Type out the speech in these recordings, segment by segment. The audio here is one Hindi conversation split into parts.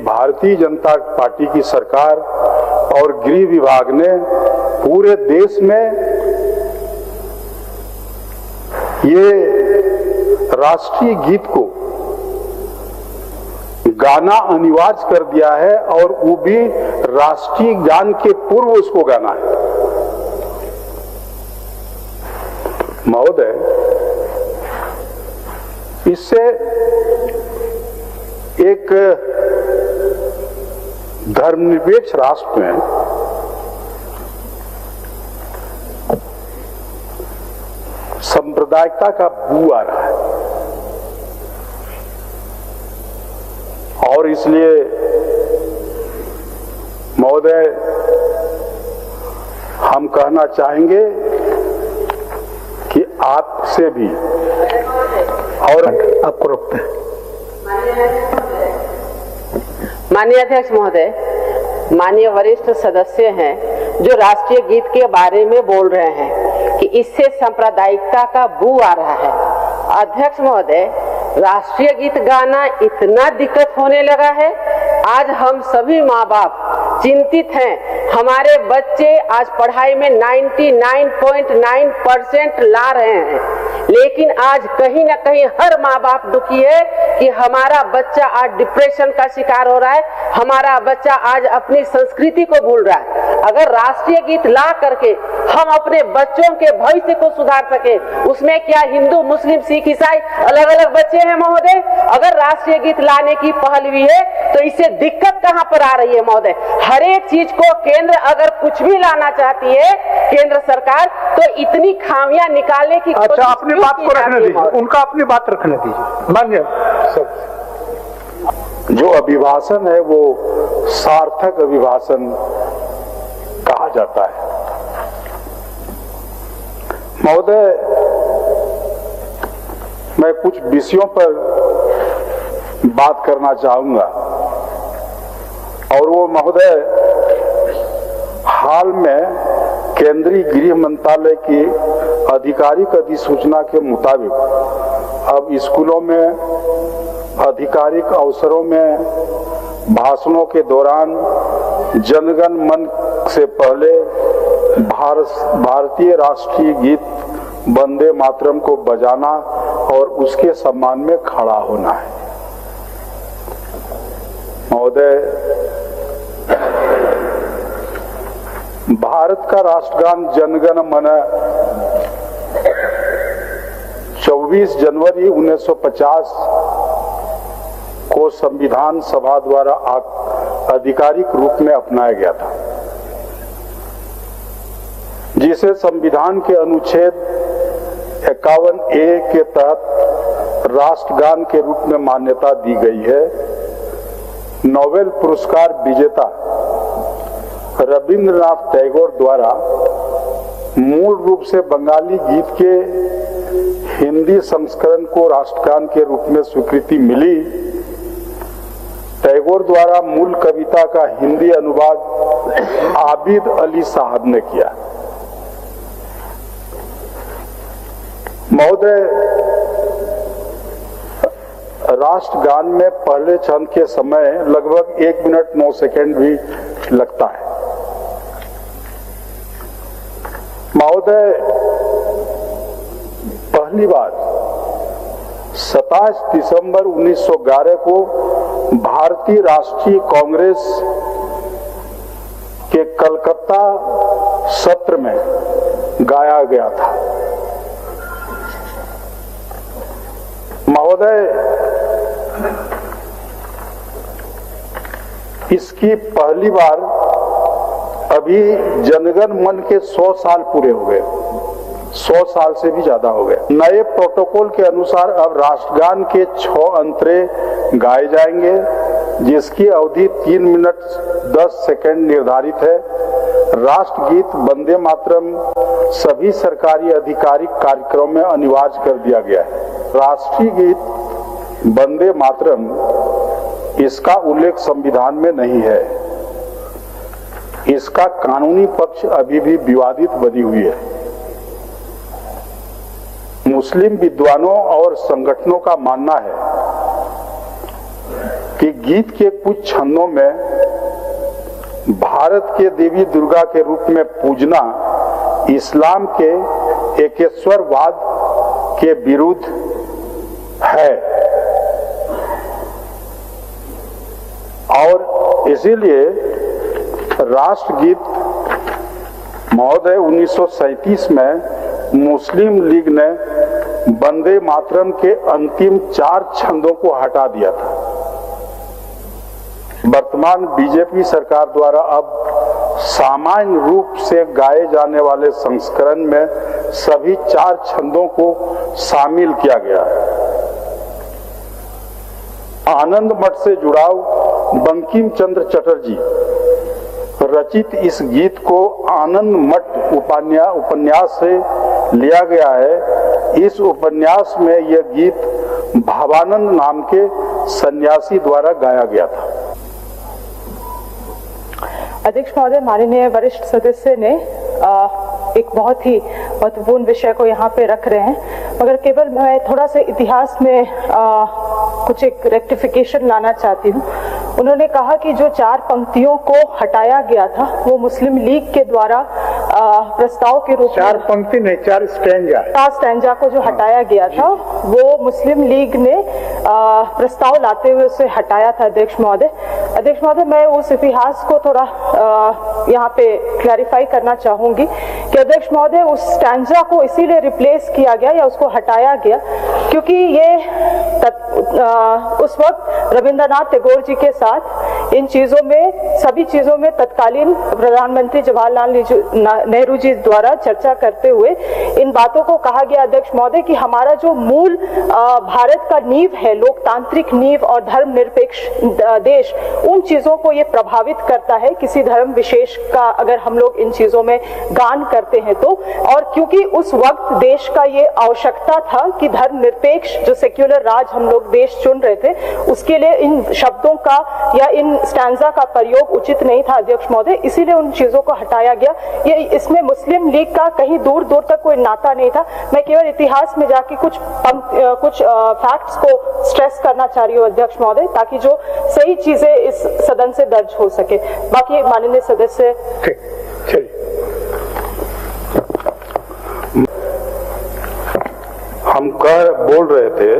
भारतीय जनता पार्टी की सरकार और गृह विभाग ने पूरे देश में ये राष्ट्रीय गीत को गाना अनिवार्य कर दिया है और वो भी राष्ट्रीय गान के पूर्व उसको गाना है। महोदय, इससे एक धर्मनिरपेक्ष राष्ट्र में सांप्रदायिकता का बू आ रहा है और इसलिए महोदय हम कहना चाहेंगे कि आपसे भी और आपको रोकते हैं। माननीय अध्यक्ष महोदय, माननीय वरिष्ठ सदस्य हैं जो राष्ट्रीय गीत के बारे में बोल रहे हैं कि इससे सांप्रदायिकता का बू आ रहा है। अध्यक्ष महोदय, राष्ट्रीय गीत गाना इतना दिक्कत होने लगा है, आज हम सभी माँ बाप चिंतित हैं। हमारे बच्चे आज पढ़ाई में 99.9% ला रहे हैं, लेकिन आज कहीं ना कहीं हर माँ बाप दुखी है कि हमारा बच्चा आज डिप्रेशन का शिकार हो रहा है, हमारा बच्चा आज अपनी संस्कृति को भूल रहा है। अगर राष्ट्रीय गीत ला करके हम अपने बच्चों के भविष्य को सुधार सके, उसमें क्या हिंदू, मुस्लिम, सिख, ईसाई अलग अलग बच्चे हैं महोदय? अगर राष्ट्रीय गीत लाने की पहल हुई है तो इससे दिक्कत कहां पर आ रही है महोदय? हर एक चीज को केंद्र अगर कुछ भी लाना चाहती है केंद्र सरकार, तो इतनी खामियां निकालने की अच्छा, अपनी बात को रखने दीजिए, उनका अपनी बात रखने दीजिए। मान्य जो अभिभाषण है वो सार्थक अभिभाषण कहा जाता है। महोदय, मैं कुछ विषयों पर बात करना चाहूंगा और वो महोदय, हाल में केंद्रीय गृह मंत्रालय की आधिकारिक अधिसूचना के मुताबिक अब स्कूलों में आधिकारिक अवसरों में भाषणों के दौरान जनगण मन से पहले भारतीय राष्ट्रीय गीत वंदे मातरम को बजाना और उसके सम्मान में खड़ा होना है। महोदय, भारत का राष्ट्रगान जनगण मन 24 जनवरी 1950 को संविधान सभा द्वारा आधिकारिक रूप में अपनाया गया था, जिसे संविधान के अनुच्छेद 51A के तहत राष्ट्रगान के रूप में मान्यता दी गई है। नोबेल पुरस्कार विजेता रविंद्रनाथ टैगोर द्वारा मूल रूप से बंगाली गीत के हिंदी संस्करण को राष्ट्रगान के रूप में स्वीकृति मिली। टैगोर द्वारा मूल कविता का हिंदी अनुवाद आबिद अली साहब ने किया। महोदय, राष्ट्रगान में पहले छंद के समय लगभग 1 मिनट 9 सेकंड भी लगता है। महोदय, पहली बार 27 दिसंबर 1911 को भारतीय राष्ट्रीय कांग्रेस के कलकत्ता सत्र में गाया गया था। महोदय, इसकी पहली बार अभी जनगण मन के 100 साल पूरे हो गए, 100 साल से भी ज्यादा हो गए। नए प्रोटोकॉल के अनुसार अब राष्ट्रगान के 6 अंतरे गाए जाएंगे, जिसकी अवधि 3 मिनट 10 सेकंड निर्धारित है। राष्ट्रगीत वंदे मातरम सभी सरकारी आधिकारिक कार्यक्रमों में अनिवार्य कर दिया गया है। राष्ट्रीय गीत वंदे मातरम, इसका उल्लेख संविधान में नहीं है। इसका कानूनी पक्ष अभी भी विवादित बनी हुई है। मुस्लिम विद्वानों और संगठनों का मानना है कि गीत के कुछ छंदों में भारत के देवी दुर्गा के रूप में पूजना इस्लाम के एकेश्वरवाद के विरुद्ध है और इसीलिए राष्ट्रगीत महोदय 1937 में मुस्लिम लीग ने वंदे मातरम के अंतिम 4 छंदों को हटा दिया था। वर्तमान बीजेपी सरकार द्वारा अब सामान्य रूप से गाए जाने वाले संस्करण में सभी 4 छंदों को शामिल किया गया है। आनंद मठ से जुड़ाव बंकिम चंद्र चटर्जी रचित इस गीत को आनंद मठ उपन्यास से लिया गया है। इस उपन्यास में यह गीत भावानंद नाम के सन्यासी द्वारा गाया गया था। अध्यक्ष महोदय, माननीय वरिष्ठ सदस्य ने एक बहुत ही महत्वपूर्ण विषय को यहाँ पे रख रहे हैं, मगर केवल मैं थोड़ा सा इतिहास में कुछ एक रेक्टिफिकेशन लाना चाहती हूँ। उन्होंने कहा कि जो 4 पंक्तियों को हटाया गया था वो मुस्लिम लीग के द्वारा प्रस्ताव के रूप में 4 पंक्ति नहीं 4 स्टैंजा 4 स्टैंजा को जो हटाया गया था वो मुस्लिम लीग ने प्रस्ताव लाते हुए उसे हटाया था। अध्यक्ष महोदय, मैं उस इतिहास को थोड़ा यहाँ पे क्लैरिफाई करना चाहूंगी कि अध्यक्ष महोदय उस स्टैंजा को इसीलिए रिप्लेस किया गया या उसको हटाया गया क्योंकि ये उस वक्त रविंद्रनाथ टैगोर जी के साथ इन चीजों में सभी चीजों में तत्कालीन प्रधानमंत्री जवाहरलाल नेहरू जी द्वारा चर्चा करते हुए इन बातों को कहा गया अध्यक्ष महोदय कि हमारा जो मूल भारत का नींव है, लोकतांत्रिक नींव और धर्मनिरपेक्ष देश, उन चीजों को ये प्रभावित करता है किसी धर्म विशेष का अगर हम लोग इन चीजों में गान करते हैं तो। और क्योंकि उस वक्त देश का ये आवश्यकता था कि धर्मनिरपेक्ष जो सेक्युलर राज हम लोग देश चुन रहे थे, उसके लिए इन शब्दों का या इन स्टैंजा का प्रयोग उचित नहीं था अध्यक्ष महोदय, इसीलिए उन चीजों को हटाया गया। ये इसमें मुस्लिम लीग का कहीं दूर दूर तक कोई नाता नहीं था। मैं केवल इतिहास में जाके कुछ फैक्ट्स को स्ट्रेस करना चाह रही हूँ अध्यक्ष महोदय, ताकि जो सही चीजें इस सदन से दर्ज हो सके। बाकी माननीय सदस्य हम बोल रहे थे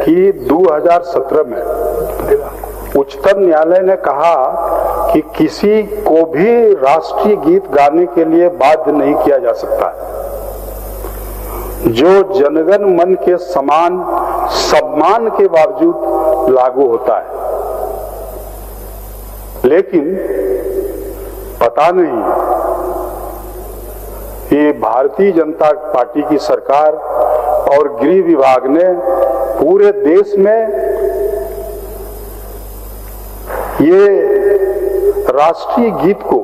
कि 2017 में उच्चतम न्यायालय ने कहा कि किसी को भी राष्ट्रीय गीत गाने के लिए बाध्य नहीं किया जा सकता, जो जनगण मन के समान सम्मान के बावजूद लागू होता है। लेकिन पता नहीं कि भारतीय जनता पार्टी की सरकार और गृह विभाग ने पूरे देश में ये राष्ट्रीय गीत को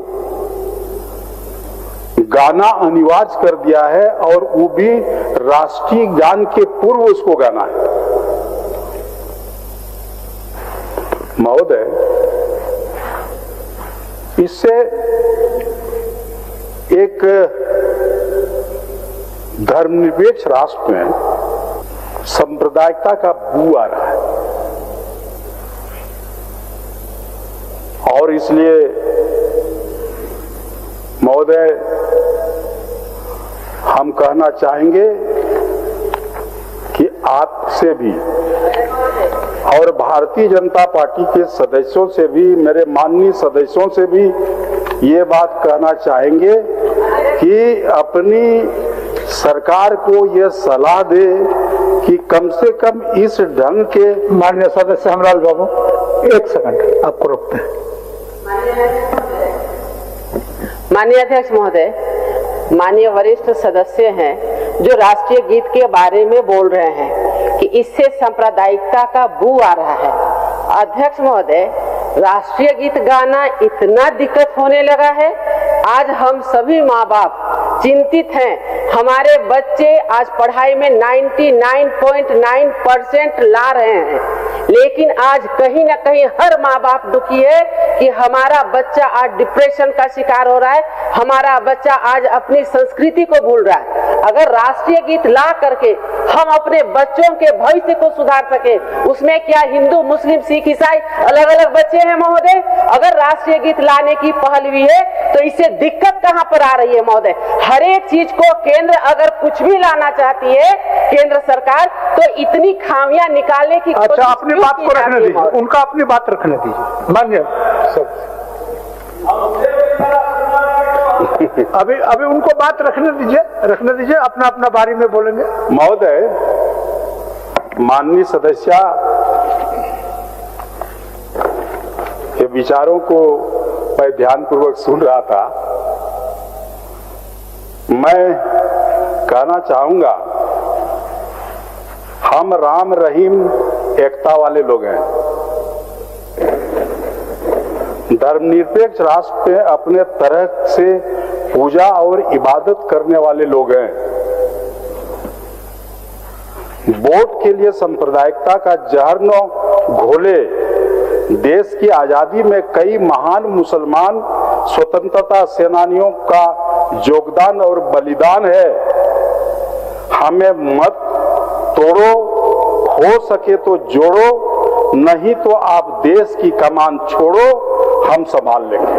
गाना अनिवार्य कर दिया है और वो भी राष्ट्रीय गान के पूर्व उसको गाना है। महोदय, इससे एक धर्मनिरपेक्ष राष्ट्र में सांप्रदायिकता का बू आ रहा है और इसलिए महोदय हम कहना चाहेंगे कि आपसे भी और भारतीय जनता पार्टी के सदस्यों से भी, मेरे माननीय सदस्यों से भी ये बात कहना चाहेंगे कि अपनी सरकार को ये सलाह दे कि कम से कम इस ढंग के। माननीय सदस्य हमलाल बाबू, 1 सेकंड आपको रोकते हैं। माननीय अध्यक्ष महोदय, माननीय वरिष्ठ सदस्य हैं जो राष्ट्रीय गीत के बारे में बोल रहे हैं कि इससे सांप्रदायिकता का बू आ रहा है। अध्यक्ष महोदय, राष्ट्रीय गीत गाना इतना दिक्कत होने लगा है, आज हम सभी माँ बाप चिंतित हैं। हमारे बच्चे आज पढ़ाई में 99.9% ला रहे हैं, लेकिन आज कहीं ना कहीं हर माँ बाप दुखी है कि हमारा बच्चा आज डिप्रेशन का शिकार हो रहा है, हमारा बच्चा आज अपनी संस्कृति को भूल रहा है। अगर राष्ट्रीय गीत ला करके हम अपने बच्चों के भविष्य को सुधार सके, उसमें क्या हिंदू, मुस्लिम, सिख, ईसाई अलग अलग बच्चे हैं महोदय? अगर राष्ट्रीय गीत लाने की पहल हुई है तो इससे दिक्कत कहां पर आ रही है महोदय? हर एक चीज को केंद्र अगर कुछ भी लाना चाहती है केंद्र सरकार, तो इतनी खामियां निकालने की अच्छा, अपनी बात को रखने दीजिए, उनका अपनी बात रखने दीजिए। मान्य अभी उनको बात रखने दीजिए, अपना अपना बारी में बोलेंगे। महोदय, माननीय सदस्य के विचारों को मैं ध्यानपूर्वक सुन रहा था। मैं कहना चाहूंगा, हम राम रहीम एकता वाले लोग हैं। धर्मनिरपेक्ष राष्ट्र में अपने तरह से पूजा और इबादत करने वाले लोग हैं। वोट के लिए सांप्रदायिकता का जहर न घोले। देश की आजादी में कई महान मुसलमान स्वतंत्रता सेनानियों का योगदान और बलिदान है। हमें मत तोड़ो, हो सके तो जोड़ो, नहीं तो आप देश की कमान छोड़ो, हम संभाल लेंगे।